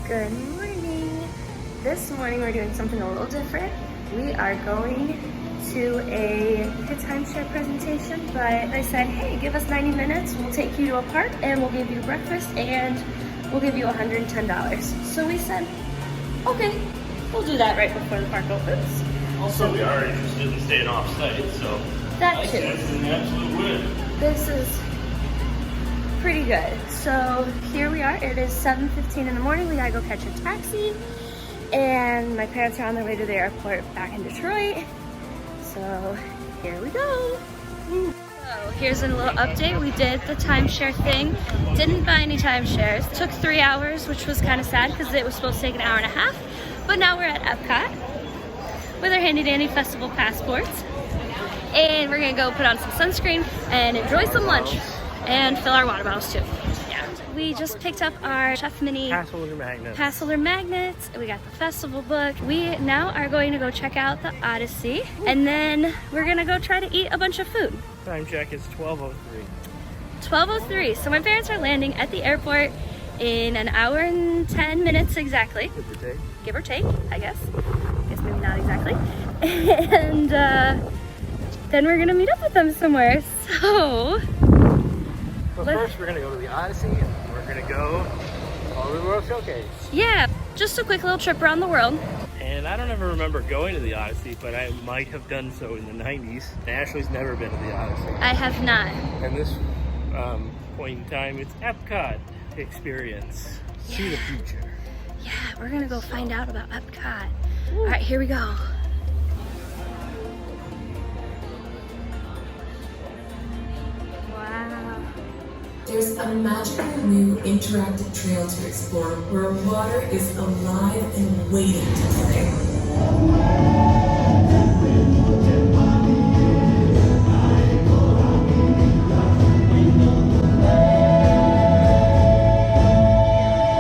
Good morning. This morning we're doing something a little different. We are going to a timeshare presentation, but they said, hey, give us 90 minutes, we'll take you to a park and we'll give you breakfast and we'll give you $110. So we said, okay, we'll do that right before the park opens. Also, we are interested in staying off-site, so that too. That's an absolute win. This is pretty good. So here we are. It is 7:15 in the morning. We gotta go catch a taxi, and my parents are on their way to the airport back in Detroit. So here we go. So here's a little update. We did the timeshare thing. Didn't buy any timeshares. Took 3 hours, which was kind of sad because it was supposed to take an hour and a half. But now we're at Epcot with our handy dandy festival passports, and we're gonna go put on some sunscreen and enjoy some lunch and fill our water bottles too. Yeah. We just picked up our Chef Mini pass holder magnets. We got the festival book. We now are going to go check out the Odyssey, and then we're gonna go try to eat a bunch of food. Time check is 12:03. 12:03. So my parents are landing at the airport in an hour and 10 minutes exactly. Give or take. Give or take, I guess. Guess maybe not exactly. And then we're gonna meet up with them somewhere. So but first we're gonna go to the Odyssey and we're gonna go all over the World Showcase. yeah, just a quick little trip around the world. And I don't ever remember going to the Odyssey, but I might have done so in the 90s. Ashley's never been to the Odyssey. I have not. And this point in time, it's Epcot experience. Yeah. See the future. Yeah, we're gonna go find out about Epcot. All right, here we go. Wow. There's a magical new interactive trail to explore where water is alive and waiting to play.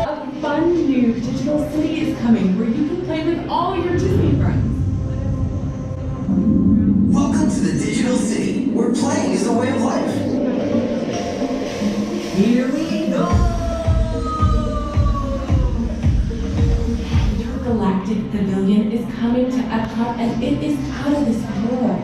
A fun new digital city is coming where you can play with all your Disney friends. Welcome to the digital city, where playing is a way of life. Here we go! The Intergalactic Pavilion is coming to Epcot, and it is out of this world.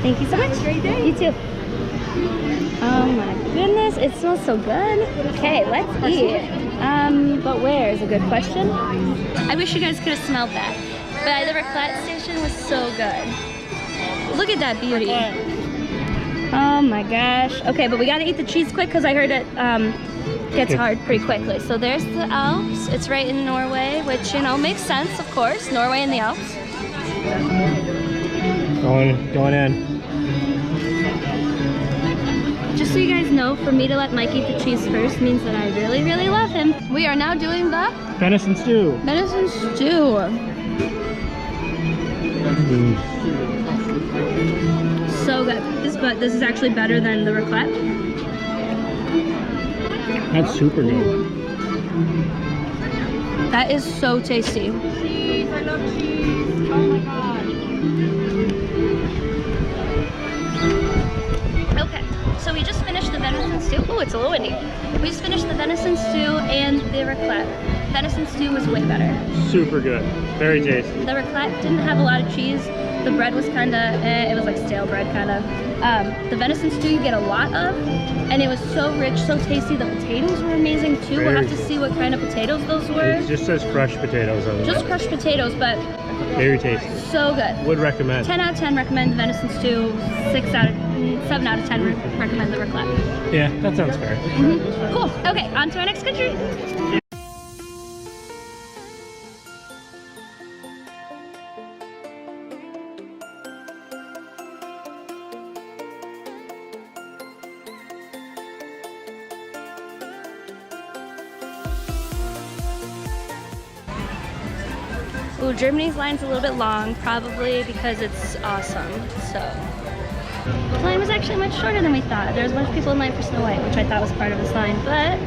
Thank you so much. Have a great day. You too. Oh my goodness, it smells so good. Okay, let's eat. But where is a good question. I wish you guys could have smelled that. But the raclette station was so good. Look at that beauty. Oh my gosh. Okay, but we gotta eat the cheese quick because I heard it gets hard pretty quickly. So there's the Alps. It's right in Norway, which, you know, makes sense, of course. Norway and the Alps. Going in. Just so you guys know, for me to let Mike eat the cheese first means that I really, really love him. We are now doing the Venison stew. venison stew. So good. This is actually better than the raclette. That's super good. That is so tasty. Cheese, I love cheese. Oh my god. Okay, so we just finished the venison stew. Oh, it's a little windy. We just finished the venison stew and the raclette. Venison stew was way better. Super good. Very tasty. The raclette didn't have a lot of cheese. The bread was kind of, it was like stale bread kind of. The venison stew you get a lot of, and it was so rich, so tasty. The potatoes were amazing too. We'll have to see what kind of potatoes those were. It just says crushed potatoes on it. Just crushed potatoes, but very tasty. so good. Would recommend. 10 out of 10 recommend the venison stew. 7 out of 10 recommend the raclette. Yeah, that sounds fair. Cool. Okay, on to our next country. Ooh, Germany's line's a little bit long, probably because it's awesome, so. The line was actually much shorter than we thought. There was a bunch of people in line for Snow White, which I thought was part of this line, but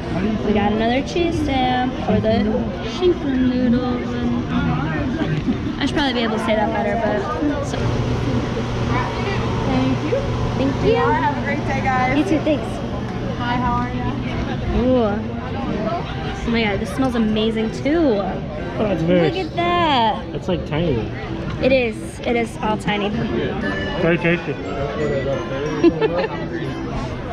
we got another cheese stamp for the schinkennudeln. I should probably be able to say that better, but. So. Thank you. Thank you. Have a great day, guys. You too, thanks. Hi, how are you? Ooh. Oh my god, this smells amazing too. Oh, that's very. Look at that. It's like tiny. It is. It is all tiny. Very tasty.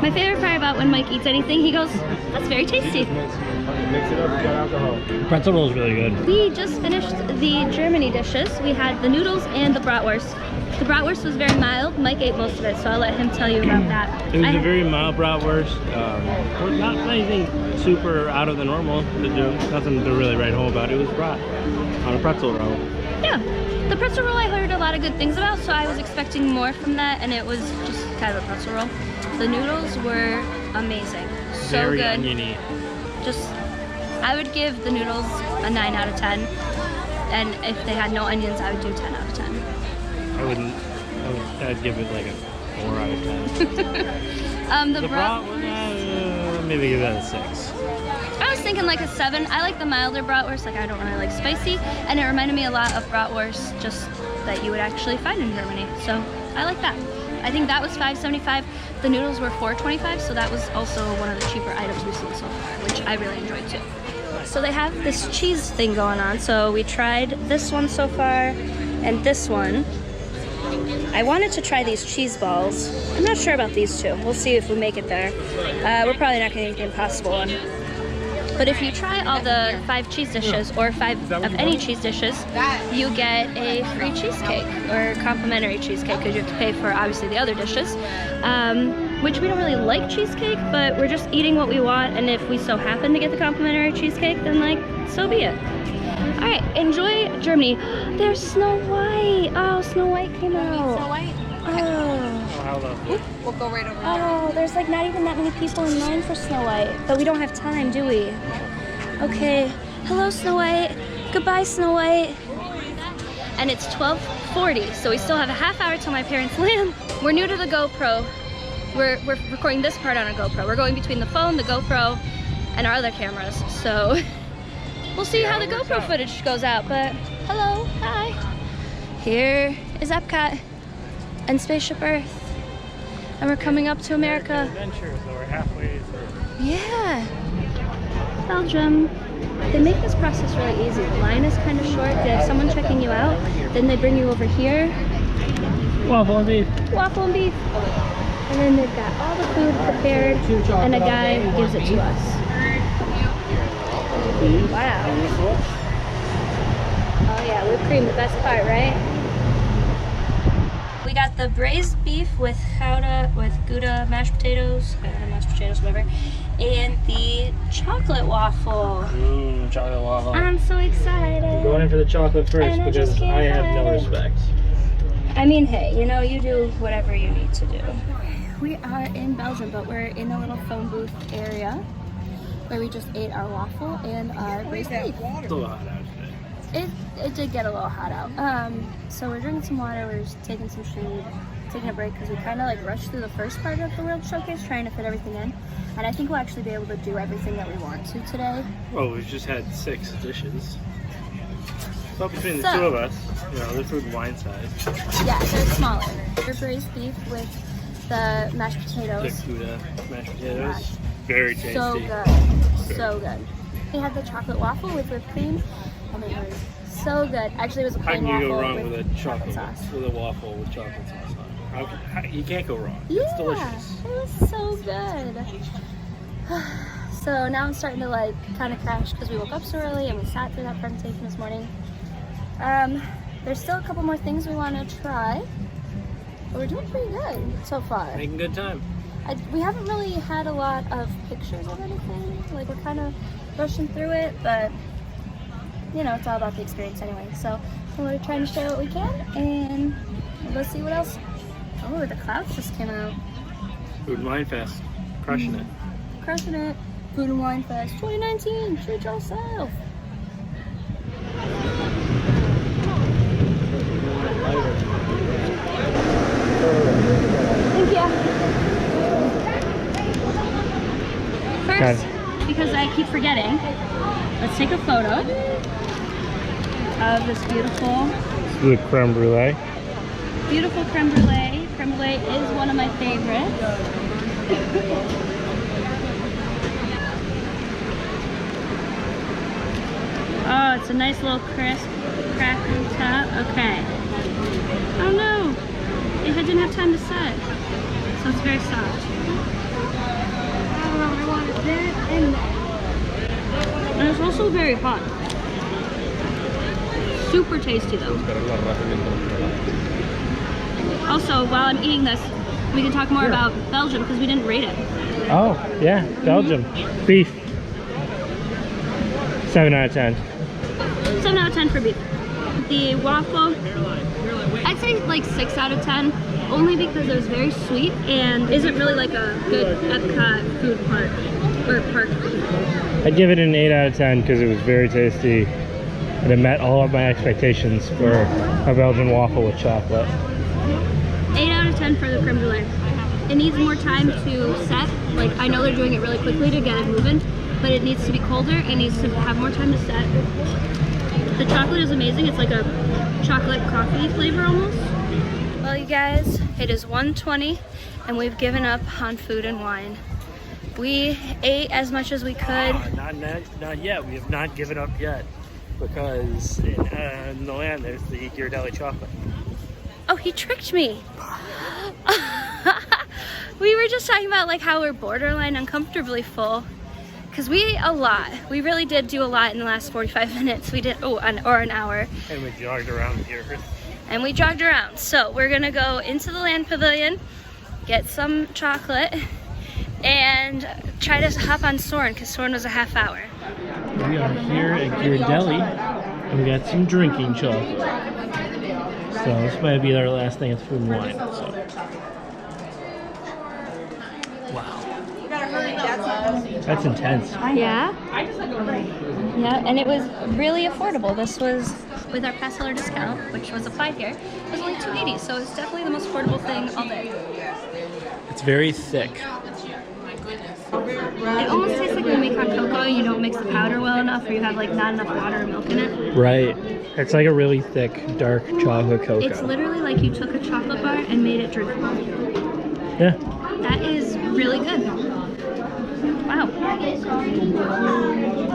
My favorite part about when Mike eats anything, he goes, "That's very tasty." Mix it up, you got alcohol. Pretzel roll is really good. We just finished the Germany dishes. We had the noodles and the bratwurst. The bratwurst was very mild. Mike ate most of it, so I'll let him tell you about that. It was a very mild bratwurst. Not anything super out of the normal to do. Nothing to really write home about. It was brat on a pretzel roll. Yeah. The pretzel roll I heard a lot of good things about, so I was expecting more from that, and it was just kind of a pretzel roll. The noodles were amazing. So Very good. oniony. Just, I would give the noodles a 9 out of 10. And if they had no onions, I would do 10 out of 10. I wouldn't. I'd give it like a 4 out of 10. The brat, maybe give that a 6. I was thinking like a 7. I like the milder bratwurst, like I don't really like spicy. And it reminded me a lot of bratwurst just that you would actually find in Germany. So I like that. I think that was $5.75. The noodles were $4.25, so that was also one of the cheaper items we've seen so far, which I really enjoyed too. So they have this cheese thing going on. So we tried this one so far and this one. I wanted to try these cheese balls. I'm not sure about these two. We'll see if we make it there. We're probably not going to get the Impossible one. But if you try all the 5 cheese dishes or 5 of any cheese dishes, you get a free cheesecake or complimentary cheesecake because you have to pay for obviously the other dishes. Which we don't really like cheesecake, but we're just eating what we want, and if we so happen to get the complimentary cheesecake, then like, so be it. All right, enjoy Germany. There's Snow White. Oh, Snow White came out. Snow White? Oh. How lovely. We'll go right over there. Oh, there's like not even that many people in line for Snow White, but we don't have time, do we? Okay, hello Snow White. Goodbye Snow White. And it's 12:40, so we still have a half hour till my parents land. We're new to the GoPro. We're recording this part on a GoPro. We're going between the phone, the GoPro, and our other cameras. So we'll see how the GoPro footage goes out, but hello, hi. Here is Epcot and Spaceship Earth. And we're coming up to America. Adventure, so we're halfway through. Yeah. Belgium. They make this process really easy. The line is kind of short. They have someone checking you out. Then they bring you over here. Waffle and beef. Waffle and beef. And then they've got all the food prepared, and a guy gives it to us. Wow. Oh yeah, whipped cream, the best part, right? We got the braised beef with Gouda mashed potatoes, whatever, and the chocolate waffle. Chocolate waffle. I'm so excited. I'm going in for the chocolate first And I because just I have no can't respect. I mean, hey, you know, you do whatever you need to do. We are in Belgium, but we're in a little phone booth area where we just ate our waffle and our braised beef. It's a lot out today. It did get a little hot out. So we're drinking some water, we're just taking some shade, taking a break because we kind of like rushed through the first part of the World Showcase trying to fit everything in. And I think we'll actually be able to do everything that we want to today. Well, we've just had 6 dishes. So between the two of us, you know, they're food and wine size. Yeah, they're smaller. They're braised beef with the mashed potatoes. The Gouda mashed potatoes. Very tasty. So good. So good. We had the chocolate waffle with whipped cream, and it was so good. Actually, it was a How plain can you go waffle wrong with a chocolate sauce. with a waffle with chocolate sauce on it? You can't go wrong. Yeah, It's delicious. it was so good. So now I'm starting to like kind of crash because we woke up so early and we sat through that presentation this morning. There's still a couple more things we want to try, but we're doing pretty good so far. Making good time. We haven't really had a lot of pictures of anything. Like, we're kind of rushing through it, but you know, it's all about the experience anyway. So we're trying to share what we can, and we'll go see what else. Oh, the clouds just came out. Food and Wine Fest. Crushing it. Crushing it. Food and Wine Fest 2019. Treat yourself. Yeah. First, because I keep forgetting, let's take a photo of this beautiful The creme brulee. beautiful creme brulee. Creme brulee is one of my favorites. Oh, it's a nice little crisp crack on top. Okay. Oh no, it didn't have time to set, so it's very soft. Oh, I wanted that in there. And it's also very hot. Super tasty though. Also, while I'm eating this, we can talk more about Belgium because we didn't rate it. Oh, yeah, Belgium. Beef. 7 out of 10. 7 out of 10 for beef. The waffle, I'd say like 6 out of 10, only because it was very sweet and isn't really like a good Epcot food park or park food. I'd give it an 8 out of 10 because it was very tasty and it met all of my expectations for a Belgian waffle with chocolate. 8 out of 10 for the creme brulee. It needs more time to set. Like, I know they're doing it really quickly to get it moving, but it needs to be colder. It needs to have more time to set. The chocolate is amazing. It's like a chocolate coffee flavor almost. Well, you guys, it is 1:20 and we've given up on food and wine. We ate as much as we could. Not yet. We have not given up yet because in the land there's the Ginebra chocolate. Oh, he tricked me. We were just talking about like how we're borderline uncomfortably full because we ate a lot. We really did do a lot in the last 45 minutes. We did, or an hour. And we jogged around here. And we jogged around. So we're gonna go into the land pavilion, get some chocolate, and try to hop on Soren because Soren was a half hour. We are here at Ginebra and we got some drinking chocolate. So this might be our last thing of food and wine. So. Wow. That's intense. Yeah? Yeah, and it was really affordable. This was with our pass holder discount, which was applied here. It was only $2.80, so it's definitely the most affordable thing all day. It's very thick. It almost tastes like when you make hot cocoa, you don't mix the powder well enough, or you have like not enough water or milk in it. Right. It's like a really thick, dark chocolate cocoa. It's literally like you took a chocolate bar and made it drinkable. Yeah. That is really good. Wow.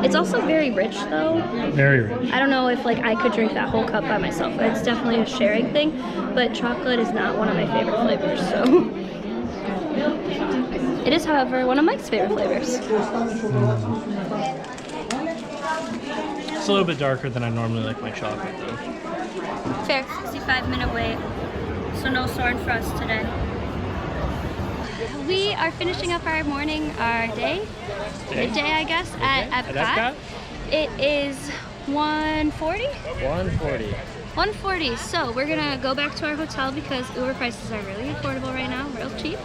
It's also very rich though. Very rich. I don't know if like I could drink that whole cup by myself. It's definitely a sharing thing, but chocolate is not one of my favorite flavors, so. It is, however, one of Mike's favorite flavors. It's a little bit darker than I normally like my chocolate though. Fair, 65-minute wait. So no Soren for us today. We are finishing up our day, midday I guess, at Epcot. It is 1:40? 1:40. 1:40. So we're gonna go back to our hotel because Uber prices are really affordable right now, real cheap.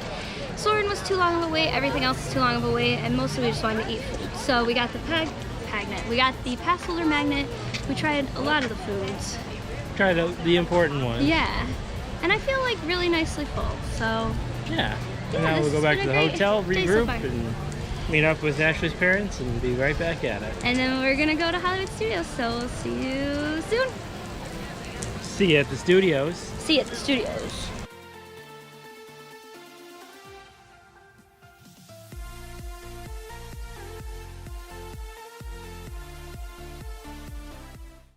Soren was too long of a wait, everything else is too long of a wait, and mostly we just wanted to eat food. So we got the magnet, we got the pass holder magnet, we tried a lot of the foods. Tried the important ones. Yeah, and I feel like really nicely full, so. Yeah. Yeah, And now we'll go back to the hotel, regroup, so and meet up with Ashley's parents and be right back at it. And then we're gonna go to Hollywood Studios, so we'll see you soon. See you at the studios. See you at the studios.